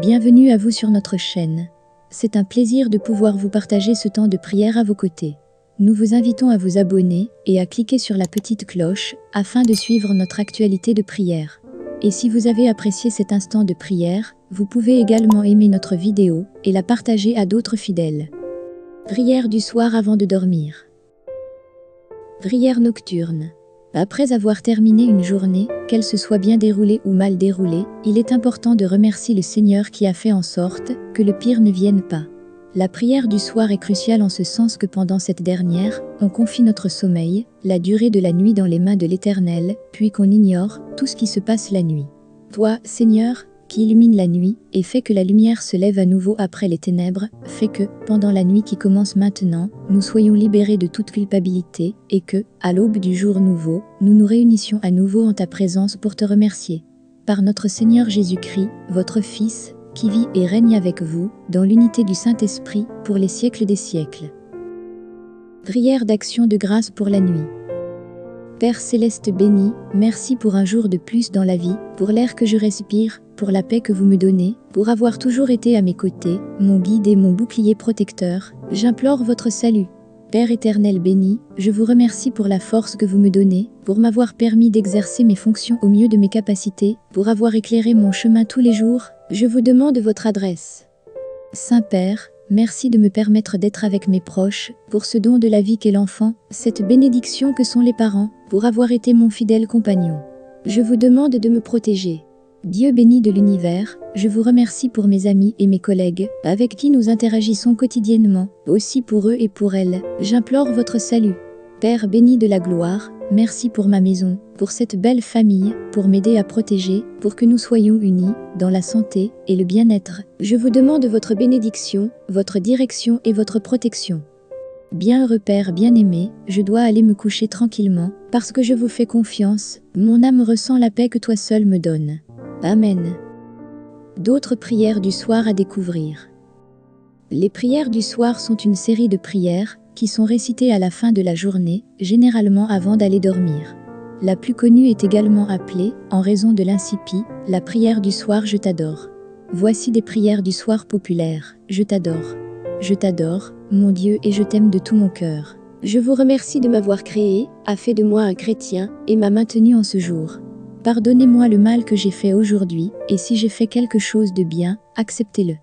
Bienvenue à vous sur notre chaîne. C'est un plaisir de pouvoir vous partager ce temps de prière à vos côtés. Nous vous invitons à vous abonner et à cliquer sur la petite cloche afin de suivre notre actualité de prière. Et si vous avez apprécié cet instant de prière, vous pouvez également aimer notre vidéo et la partager à d'autres fidèles. Prière du soir avant de dormir. Prière nocturne. Après avoir terminé une journée, qu'elle se soit bien déroulée ou mal déroulée, il est important de remercier le Seigneur qui a fait en sorte que le pire ne vienne pas. La prière du soir est cruciale en ce sens que pendant cette dernière, on confie notre sommeil, la durée de la nuit dans les mains de l'Éternel, puis qu'on ignore tout ce qui se passe la nuit. Toi, Seigneur, qui illumine la nuit et fait que la lumière se lève à nouveau après les ténèbres, fais que, pendant la nuit qui commence maintenant, nous soyons libérés de toute culpabilité et que, à l'aube du jour nouveau, nous nous réunissions à nouveau en ta présence pour te remercier. Par notre Seigneur Jésus-Christ, votre Fils, qui vit et règne avec vous, dans l'unité du Saint-Esprit, pour les siècles des siècles. Prière d'action de grâce pour la nuit. Père céleste béni, merci pour un jour de plus dans la vie, pour l'air que je respire, pour la paix que vous me donnez, pour avoir toujours été à mes côtés, mon guide et mon bouclier protecteur. J'implore votre salut. Père éternel béni, je vous remercie pour la force que vous me donnez, pour m'avoir permis d'exercer mes fonctions au mieux de mes capacités, pour avoir éclairé mon chemin tous les jours. Je vous demande votre adresse. Saint-Père, merci de me permettre d'être avec mes proches, pour ce don de la vie qu'est l'enfant, cette bénédiction que sont les parents, pour avoir été mon fidèle compagnon. Je vous demande de me protéger. Dieu béni de l'univers, je vous remercie pour mes amis et mes collègues, avec qui nous interagissons quotidiennement, aussi pour eux et pour elles. J'implore votre salut. Père béni de la gloire, merci pour ma maison, pour cette belle famille, pour m'aider à protéger, pour que nous soyons unis, dans la santé et le bien-être. Je vous demande votre bénédiction, votre direction et votre protection. Bienheureux Père bien-aimé, je dois aller me coucher tranquillement, parce que je vous fais confiance, mon âme ressent la paix que toi seul me donnes. Amen. D'autres prières du soir à découvrir. Les prières du soir sont une série de prières qui sont récitées à la fin de la journée, généralement avant d'aller dormir. La plus connue est également appelée, en raison de l'incipit, la prière du soir Je t'adore. Voici des prières du soir populaires. Je t'adore, mon Dieu, et je t'aime de tout mon cœur. Je vous remercie de m'avoir créé, a fait de moi un chrétien, et m'a maintenu en ce jour. Pardonnez-moi le mal que j'ai fait aujourd'hui, et si j'ai fait quelque chose de bien, acceptez-le.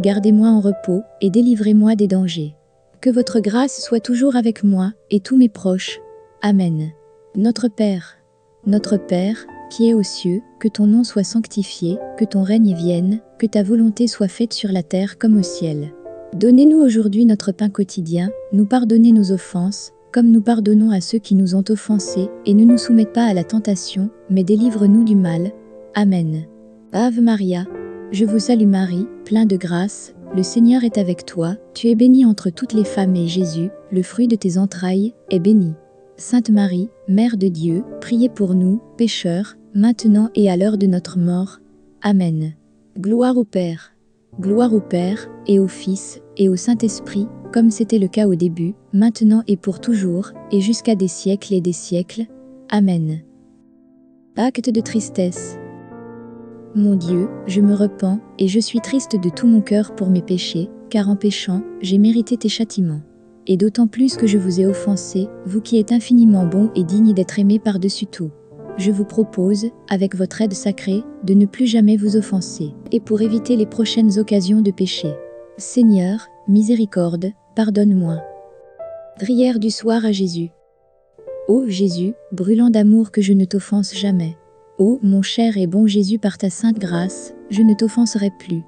Gardez-moi en repos, et délivrez-moi des dangers. Que votre grâce soit toujours avec moi, et tous mes proches. Amen. Notre Père, qui es aux cieux, que ton nom soit sanctifié, que ton règne vienne, que ta volonté soit faite sur la terre comme au ciel. Donnez-nous aujourd'hui notre pain quotidien, nous pardonnez nos offenses, comme nous pardonnons à ceux qui nous ont offensés, et ne nous soumets pas à la tentation, mais délivre-nous du mal. Amen. Ave Maria, je vous salue Marie, plein de grâce, le Seigneur est avec toi, tu es bénie entre toutes les femmes et Jésus, le fruit de tes entrailles, est béni. Sainte Marie, Mère de Dieu, priez pour nous, pécheurs, maintenant et à l'heure de notre mort. Amen. Gloire au Père, et au Fils, et au Saint-Esprit, comme c'était le cas au début, maintenant et pour toujours, et jusqu'à des siècles et des siècles. Amen. Acte de tristesse. Mon Dieu, je me repens, et je suis triste de tout mon cœur pour mes péchés, car en péchant, j'ai mérité tes châtiments. Et d'autant plus que je vous ai offensé, vous qui êtes infiniment bon et digne d'être aimé par-dessus tout. Je vous propose, avec votre aide sacrée, de ne plus jamais vous offenser, et pour éviter les prochaines occasions de pécher. Seigneur, miséricorde, pardonne-moi. Prière du soir à Jésus. Ô Jésus, brûlant d'amour que je ne t'offense jamais. Ô mon cher et bon Jésus, par ta sainte grâce, je ne t'offenserai plus,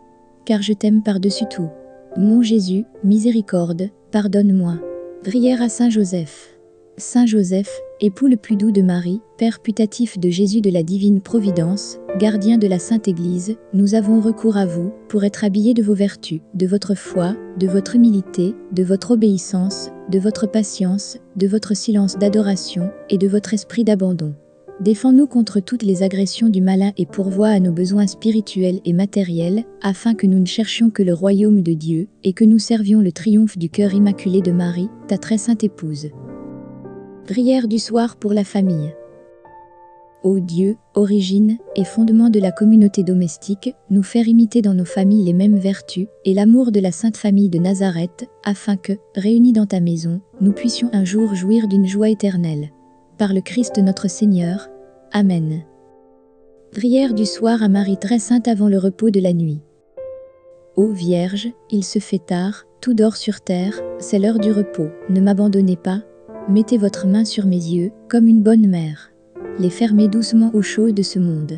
car je t'aime par-dessus tout. Mon Jésus, miséricorde, pardonne-moi. Prière à Saint Joseph. Saint Joseph, époux le plus doux de Marie, Père putatif de Jésus de la divine providence, gardien de la Sainte Église, nous avons recours à vous, pour être habillés de vos vertus, de votre foi, de votre humilité, de votre obéissance, de votre patience, de votre silence d'adoration, et de votre esprit d'abandon. Défends-nous contre toutes les agressions du malin et pourvois à nos besoins spirituels et matériels, afin que nous ne cherchions que le royaume de Dieu, et que nous servions le triomphe du cœur immaculé de Marie, ta très sainte épouse. Prière du soir pour la famille. Ô Dieu, origine et fondement de la communauté domestique, nous faire imiter dans nos familles les mêmes vertus et l'amour de la Sainte Famille de Nazareth, afin que, réunis dans ta maison, nous puissions un jour jouir d'une joie éternelle. Par le Christ notre Seigneur. Amen. Prière du soir à Marie très sainte avant le repos de la nuit. Ô Vierge, il se fait tard, tout dort sur terre, c'est l'heure du repos, ne m'abandonnez pas, mettez votre main sur mes yeux, comme une bonne mère. Les fermez doucement au chaud de ce monde.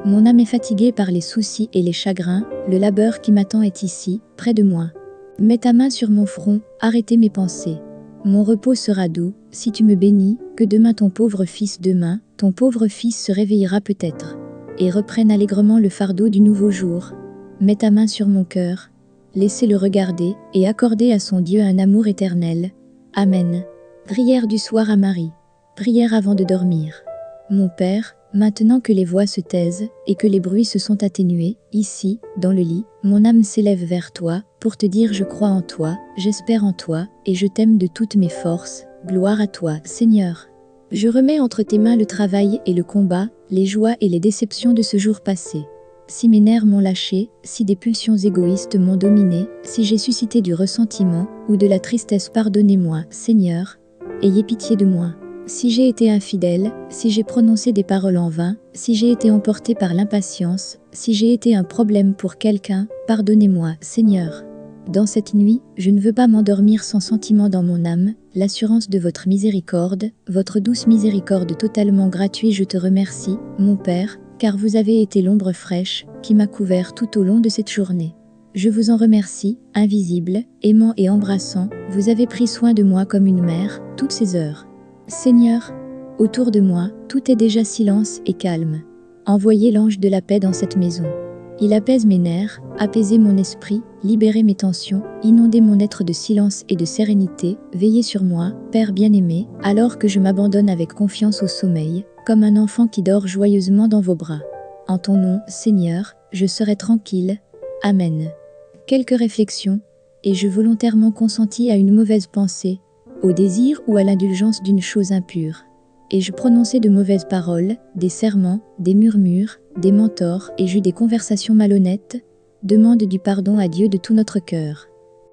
Mon âme est fatiguée par les soucis et les chagrins, le labeur qui m'attend est ici, près de moi. Mets ta main sur mon front, arrêtez mes pensées. Mon repos sera doux, si tu me bénis, que demain ton pauvre fils se réveillera peut-être, et reprenne allègrement le fardeau du nouveau jour. Mets ta main sur mon cœur, laissez-le regarder, et accorder à son Dieu un amour éternel. Amen. Prière du soir à Marie. Prière avant de dormir. Mon Père, maintenant que les voix se taisent, et que les bruits se sont atténués, ici, dans le lit, mon âme s'élève vers toi, pour te dire je crois en toi, j'espère en toi, et je t'aime de toutes mes forces. Gloire à toi, Seigneur. Je remets entre tes mains le travail et le combat, les joies et les déceptions de ce jour passé. Si mes nerfs m'ont lâché, si des pulsions égoïstes m'ont dominé, si j'ai suscité du ressentiment ou de la tristesse, pardonnez-moi, Seigneur. Ayez pitié de moi. Si j'ai été infidèle, si j'ai prononcé des paroles en vain, si j'ai été emporté par l'impatience, si j'ai été un problème pour quelqu'un, pardonnez-moi, Seigneur. Dans cette nuit, je ne veux pas m'endormir sans sentiment dans mon âme, l'assurance de votre miséricorde, votre douce miséricorde totalement gratuite. Je te remercie, mon Père, car vous avez été l'ombre fraîche qui m'a couvert tout au long de cette journée. Je vous en remercie, invisible, aimant et embrassant, vous avez pris soin de moi comme une mère, toutes ces heures. Seigneur, autour de moi, tout est déjà silence et calme. Envoyez l'ange de la paix dans cette maison. Il apaise mes nerfs, apaisez mon esprit, libérez mes tensions, inondez mon être de silence et de sérénité, veillez sur moi, Père bien-aimé, alors que je m'abandonne avec confiance au sommeil, comme un enfant qui dort joyeusement dans vos bras. En ton nom, Seigneur, je serai tranquille. Amen. Quelques réflexions, et je volontairement consentis à une mauvaise pensée, au désir ou à l'indulgence d'une chose impure. Et je prononçai de mauvaises paroles, des serments, des murmures, des mentors, et j'eus des conversations malhonnêtes. Demande du pardon à Dieu de tout notre cœur.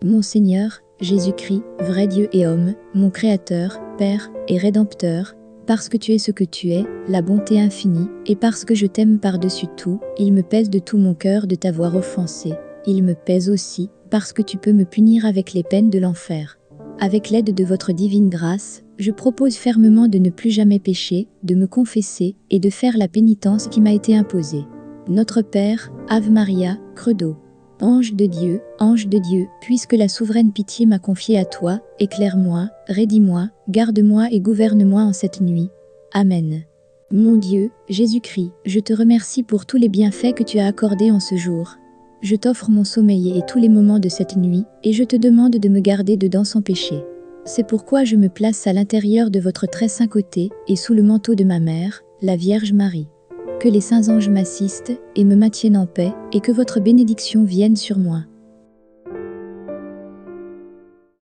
Mon Seigneur, Jésus-Christ, vrai Dieu et homme, mon Créateur, Père et Rédempteur, parce que tu es ce que tu es, la bonté infinie, et parce que je t'aime par-dessus tout, il me pèse de tout mon cœur de t'avoir offensé. Il me pèse aussi, parce que tu peux me punir avec les peines de l'enfer. Avec l'aide de votre divine grâce, je propose fermement de ne plus jamais pécher, de me confesser et de faire la pénitence qui m'a été imposée. Notre Père, Ave Maria, Credo. Ange de Dieu, puisque la souveraine pitié m'a confié à toi, éclaire-moi, raidis-moi, garde-moi et gouverne-moi en cette nuit. Amen. Mon Dieu, Jésus-Christ, je te remercie pour tous les bienfaits que tu as accordés en ce jour. Je t'offre mon sommeil et tous les moments de cette nuit, et je te demande de me garder dedans sans péché. C'est pourquoi je me place à l'intérieur de votre très saint côté, et sous le manteau de ma mère, la Vierge Marie. Que les saints anges m'assistent, et me maintiennent en paix, et que votre bénédiction vienne sur moi.